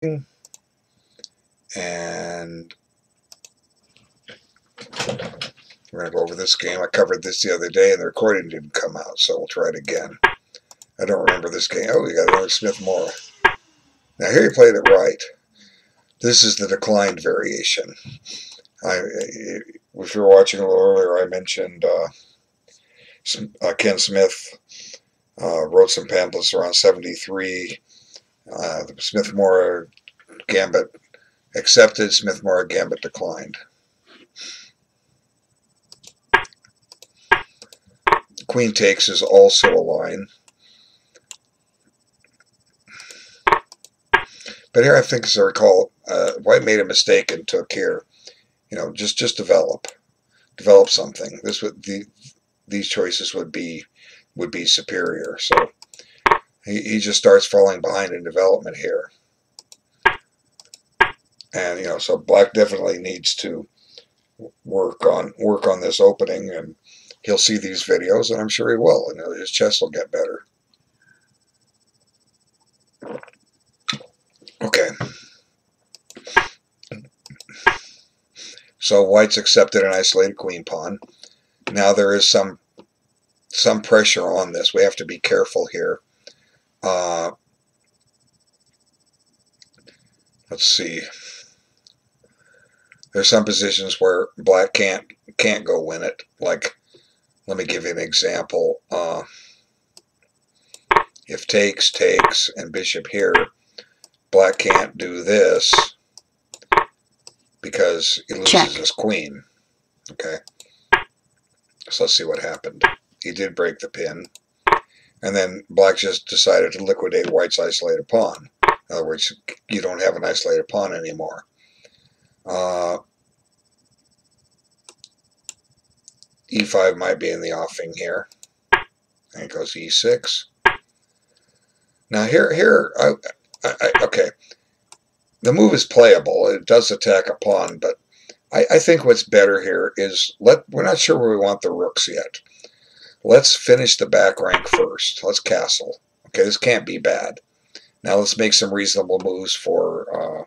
And we're going to go over this game. I covered this the other day and the recording didn't come out, so we'll try it again. I don't remember this game. Oh, we got another Smith-Morra. Now here he played it right. This is the declined variation. If you were watching a little earlier, I mentioned Ken Smith wrote some pamphlets around 73. The Smith-Morra gambit accepted, Smith-Morra gambit declined. Queen takes is also a line. But here I think, as I recall, White made a mistake and took here. Just develop something. These choices would be superior. So he just starts falling behind in development here. And so Black definitely needs to work on this opening, and he'll see these videos, and I'm sure he will, and his chess will get better. Okay. So White's accepted an isolated queen pawn. Now there is some pressure on this. We have to be careful here. Let's see. There's some positions where Black can't go win it. Like, let me give you an example. If takes, and bishop here, Black can't do this because he loses his queen. Okay. So let's see what happened. He did break the pin. And then Black just decided to liquidate White's isolated pawn. In other words, you don't have an isolated pawn anymore. E5 might be in the offing here. And it goes E6. Now here, okay. The move is playable. It does attack a pawn, but I think what's better here is we're not sure where we want the rooks yet. Let's finish the back rank first. Let's castle. Okay, this can't be bad. Now let's make some reasonable moves for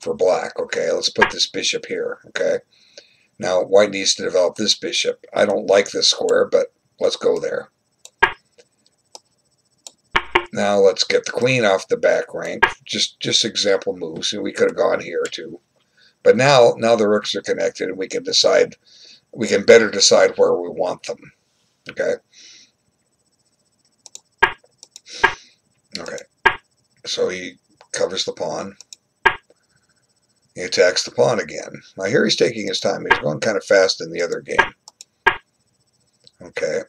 Black. Okay, let's put this bishop here. Okay, now White needs to develop this bishop. I don't like this square, but let's go there. Now let's get the queen off the back rank. Just example moves. We could have gone here too, but now the rooks are connected, and we can decide. We can better decide where we want them. Okay. Okay. So he covers the pawn. He attacks the pawn again. Now here he's taking his time. He's going kind of fast in the other game. Okay.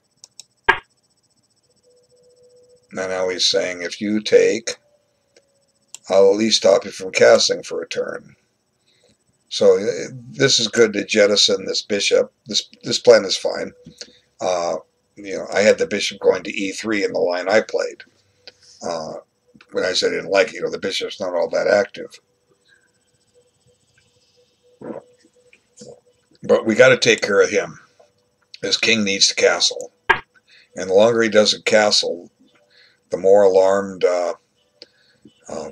Now he's saying, if you take, I'll at least stop you from castling for a turn. So this is good to jettison this bishop. This plan is fine. I had the bishop going to E3 in the line I played. When I said I didn't like it, the bishop's not all that active. But we got to take care of him. His king needs to castle. And the longer he doesn't castle, the more alarmed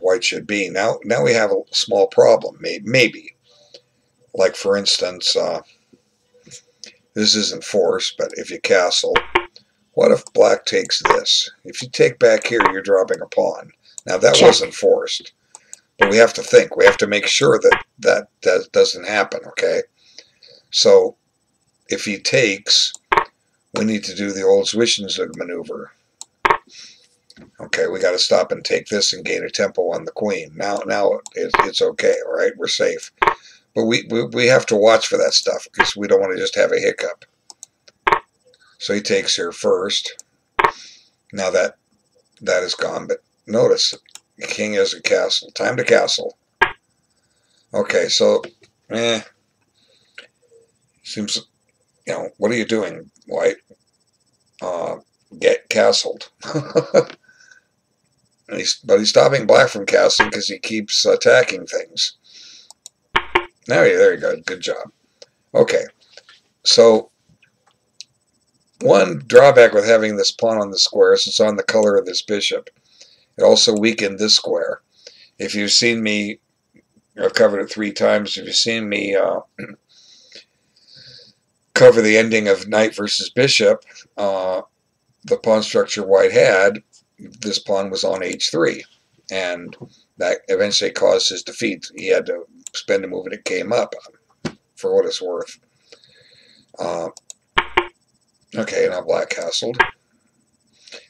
White should be. Now we have a small problem, maybe. Like, for instance, this isn't forced, but if you castle, what if Black takes this? If you take back here, you're dropping a pawn. Now, that wasn't forced. But we have to think. We have to make sure that doesn't happen, okay? So, if he takes, we need to do the old Zwischenzug maneuver. Okay, we got to stop and take this and gain a tempo on the queen. Now it's okay, all right? We're safe. But we have to watch for that stuff, because we don't want to just have a hiccup. So he takes here first. Now that is gone, but notice the king has a castle. Time to castle. Okay, so seems, what are you doing, White? Get castled. But he's stopping Black from castling because he keeps attacking things. There you go. Good job. Okay, so one drawback with having this pawn on the square is it's on the color of this bishop. It also weakened this square. If you've seen me, I've covered it 3 times. If you've seen me cover the ending of knight versus bishop, the pawn structure white had, this pawn was on h3, and that eventually caused his defeat. He had to spend a move and it came up, for what it's worth. Okay, now black castled.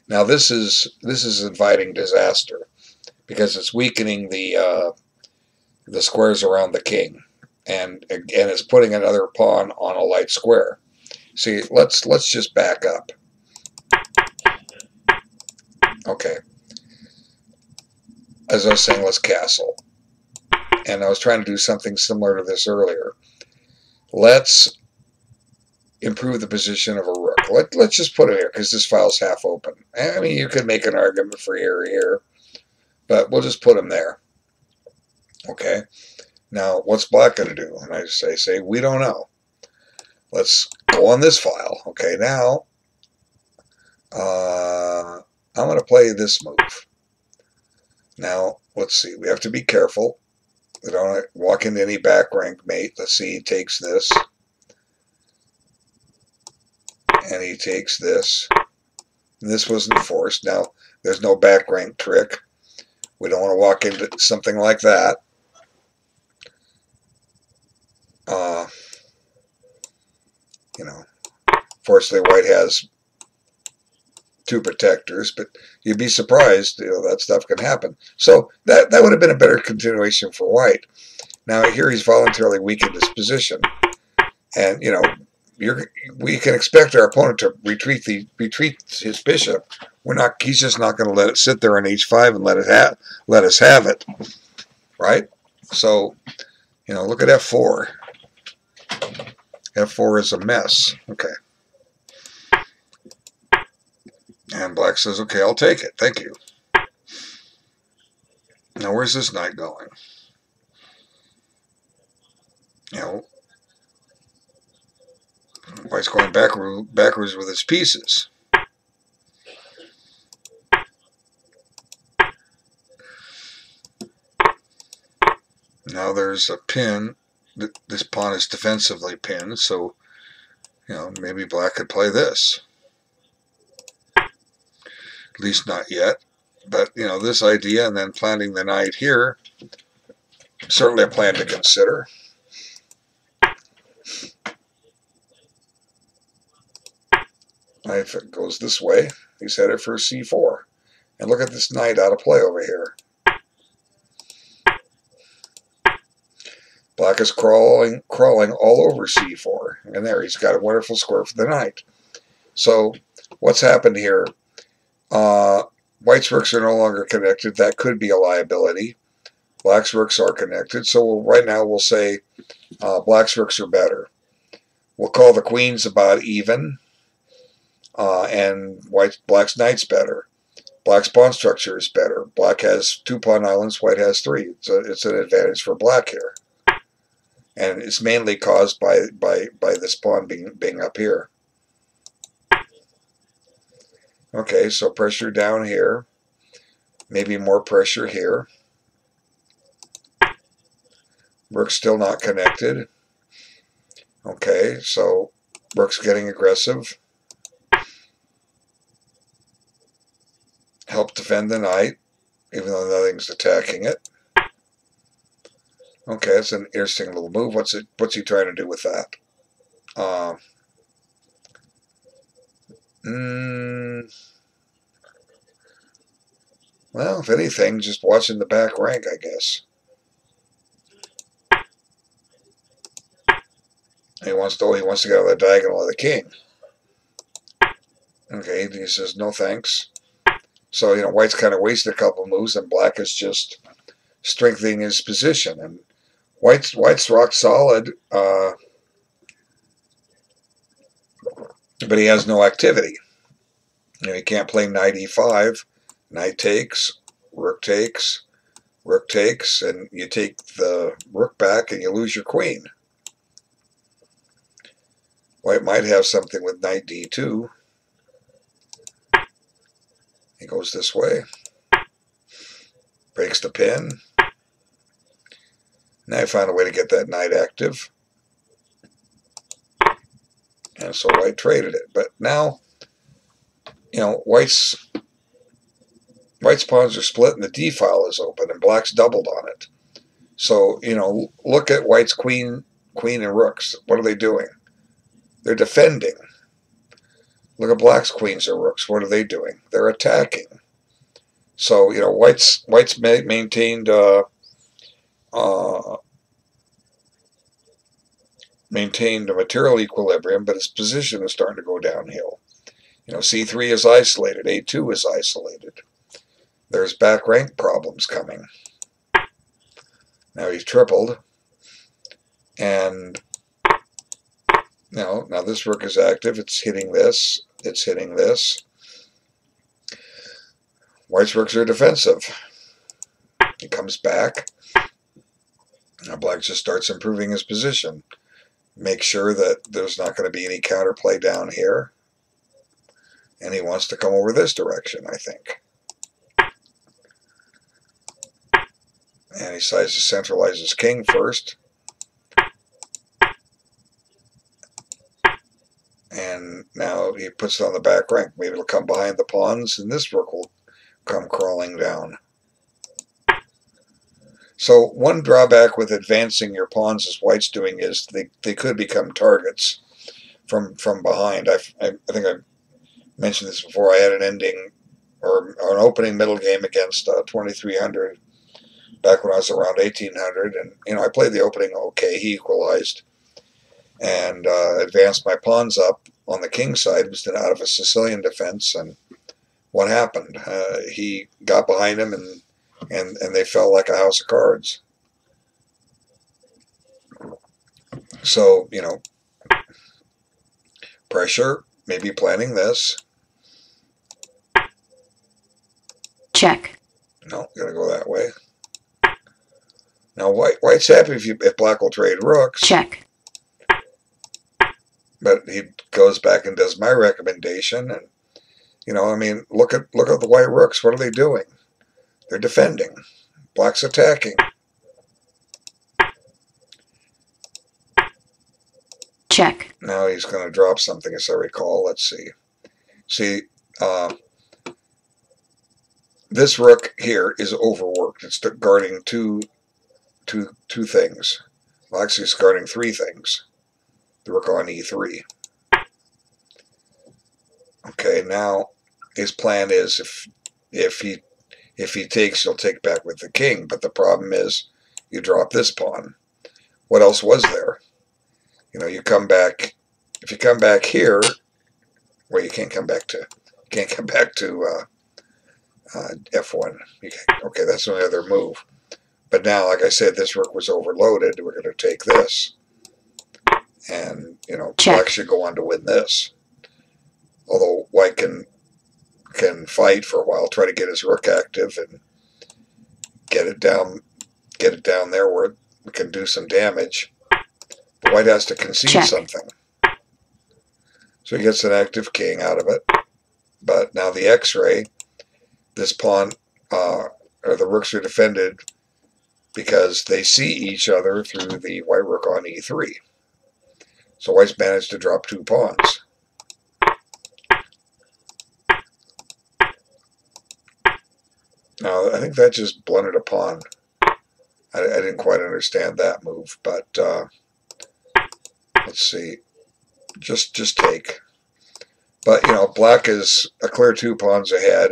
Now this is inviting disaster because it's weakening the squares around the king, and it's putting another pawn on a light square. See, let's just back up. Okay, as I was saying, let's castle, and I was trying to do something similar to this earlier. Let's improve the position of a rook. Let's just put it here because this file's half open. I mean, you could make an argument for here or here, but we'll just put them there. Okay. Now, what's black going to do? And I say, we don't know. Let's go on this file. Okay, now I'm going to play this move. Now, let's see. We have to be careful. We don't walk into any back rank mate. Let's see. He takes this. And he takes this. And this wasn't forced. Now, there's no back rank trick. We don't want to walk into something like that. You know, fortunately, white has 2 protectors, but you'd be surprised, you know, that stuff can happen. So that would have been a better continuation for white. Now here he's voluntarily weakened his position, and you know, we can expect our opponent to retreat his bishop. He's just not going to let it sit there on h5 and let us have it, right? So, you know, look at f4. f4 is a mess. Okay. And black says, okay, I'll take it. Thank you. Now, where's this knight going? You know, white's going backwards with his pieces. Now there's a pin. This pawn is defensively pinned, so, you know, maybe black could play this. At least not yet. But, you know, this idea and then planting the knight here, certainly a plan to consider. If it goes this way, he's headed for c4. And look at this knight out of play over here. Black is crawling all over c4. And there, he's got a wonderful square for the knight. So, what's happened here? White's rooks are no longer connected. That could be a liability. Black's rooks are connected. So right now we'll say black's rooks are better. We'll call the queens about even. And black's knight's better. Black's pawn structure is better. Black has 2 pawn islands. White has 3. So it's an advantage for black here. And it's mainly caused by this pawn being up here. Okay, so pressure down here. Maybe more pressure here. Rook's still not connected. Okay, so rook's getting aggressive. Help defend the knight, even though nothing's attacking it. Okay, that's an interesting little move. What's he trying to do with that? Well, if anything, just watching the back rank, I guess. He wants to get on the diagonal of the king. Okay, he says no thanks. So, you know, white's kind of wasted a couple moves, and black is just strengthening his position. And white's rock solid, but he has no activity. You know, he can't play knight e5. Knight takes, rook takes, and you take the rook back and you lose your queen. White might have something with knight d2. He goes this way. Breaks the pin. Now I found a way to get that knight active. And so white traded it. But now, you know, white's pawns are split and the D file is open and black's doubled on it. So, you know, look at white's queen and rooks. What are they doing? They're defending. Look at black's queens or rooks. What are they doing? They're attacking. So, you know, white's maintained maintained a material equilibrium, but its position is starting to go downhill. You know, C3 is isolated. A2 is isolated. There's back rank problems coming. Now he's tripled. And, you know, now this rook is active. It's hitting this. It's hitting this. White's rooks are defensive. He comes back. Now black just starts improving his position. Make sure that there's not going to be any counterplay down here. And he wants to come over this direction, I think. And he decides to centralize his king first. And now he puts it on the back rank. Maybe it'll come behind the pawns, and this rook will come crawling down. So one drawback with advancing your pawns, as white's doing, is they could become targets from behind. I think I mentioned this before. I had an ending or an opening middle game against 2300 back when I was around 1800, and you know I played the opening okay. He equalized and advanced my pawns up on the king side. It was out of a Sicilian defense, and what happened? He got behind him, and they fell like a house of cards. So, you know, pressure, maybe planning this. Check. No, gotta go that way. Now white's happy if black will trade rooks. Check. But he goes back and does my recommendation, and you know, I mean, look at the white rooks. What are they doing? They're defending. Black's attacking. Check. Now he's going to drop something, as I recall. Let's see. See, this rook here is overworked. It's guarding two things. Well, actually, it's guarding three things. The rook on e3. Okay, now his plan is if he takes, he'll take back with the king. But the problem is, you drop this pawn. What else was there? You know, you come back. If you come back here, well, you can't come back to f1. Okay, that's the other move. But now, like I said, this rook was overloaded. We're going to take this, and you know, check. Black should go on to win this. Although white can fight for a while, try to get his rook active and get it down there where it can do some damage. But white has to concede check. something. So he gets an active king out of it. But now the X-ray, this pawn, or the rooks are defended because they see each other through the white rook on e3. So white's managed to drop two pawns. Now, I think that just blunted a pawn. I didn't quite understand that move, but let's see. Just take. But, you know, black is a clear 2 pawns ahead,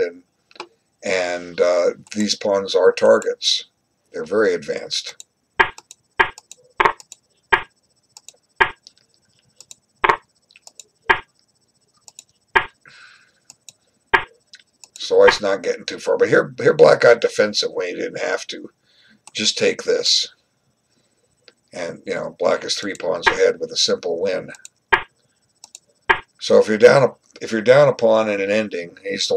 and these pawns are targets. They're very advanced. So white's not getting too far. But here black got defensive when he didn't have to. Just take this. And, you know, black is 3 pawns ahead with a simple win. So if you're down a pawn in an ending, he's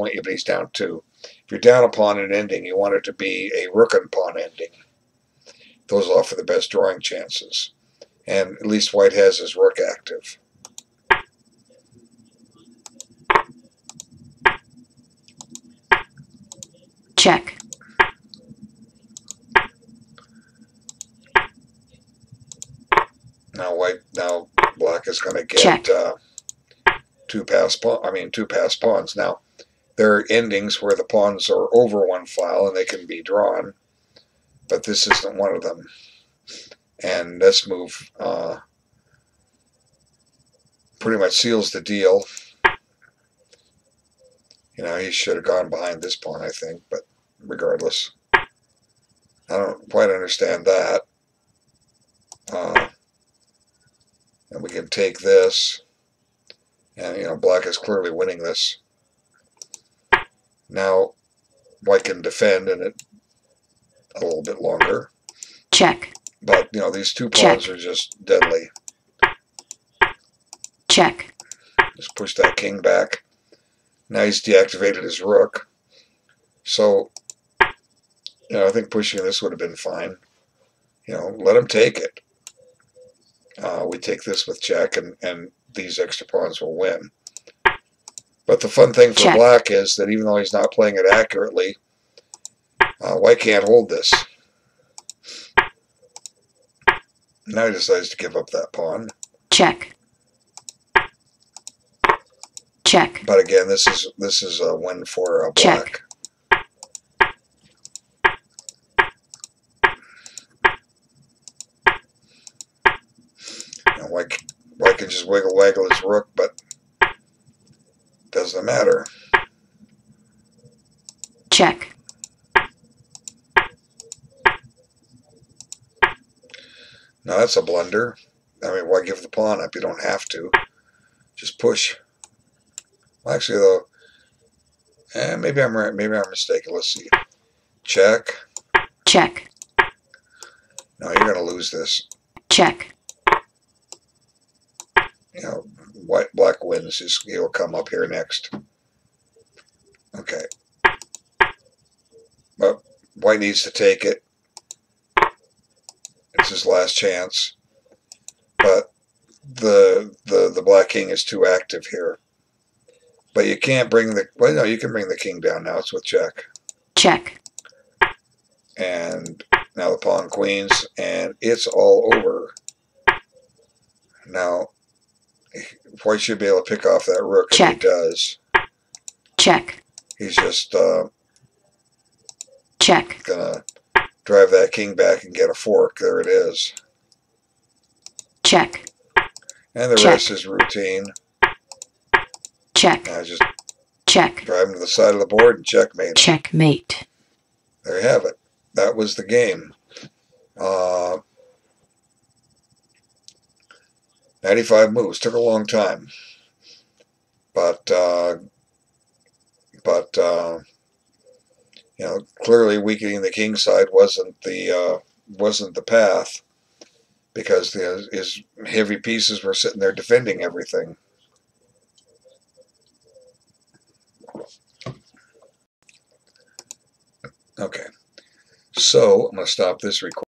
down 2. If you're down a pawn in an ending, you want it to be a rook and pawn ending. Those offer the best drawing chances. And at least white has his rook active. Check. Now black is going to Check. get two passed pawns. Now there are endings where the pawns are over one file and they can be drawn, but this isn't one of them. And this move pretty much seals the deal. You know, he should have gone behind this pawn, I think, but regardless, I don't quite understand that. And we can take this, and you know, black is clearly winning this. Now white can defend in it a little bit longer. Check. But you know, these two pawns are just deadly. Check. Just push that king back. Now he's deactivated his rook. So, you know, I think pushing this would have been fine. You know, let him take it. We take this with check, and these extra pawns will win. But the fun thing for black is that even though he's not playing it accurately, white can't hold this. Now he decides to give up that pawn. Check. Check. But again, this is a win for black. Now, white can just waggle his rook, but doesn't matter. Check. Now that's a blunder. I mean, why give the pawn up? You don't have to. Just push. Well, actually, though, maybe I'm right. Maybe I'm mistaken. Let's see. Check. Check. No, you're going to lose this. Check. You know, black wins. He'll come up here next. Okay. But white needs to take it. It's his last chance. But the black king is too active here. But you can't bring the... Well, no, you can bring the king down now. It's with check. Check. And now the pawn queens, and it's all over. Now, white should be able to pick off that rook, check. And he does. Check. He's just check. Gonna drive that king back and get a fork. There it is. Check. And the rest is routine. Check. Now just check. Drive him to the side of the board and checkmate him. Checkmate. There you have it. That was the game. 95 moves. Took a long time. But you know, clearly weakening the king side wasn't the path, because his heavy pieces were sitting there defending everything. Okay, so I'm going to stop this recording.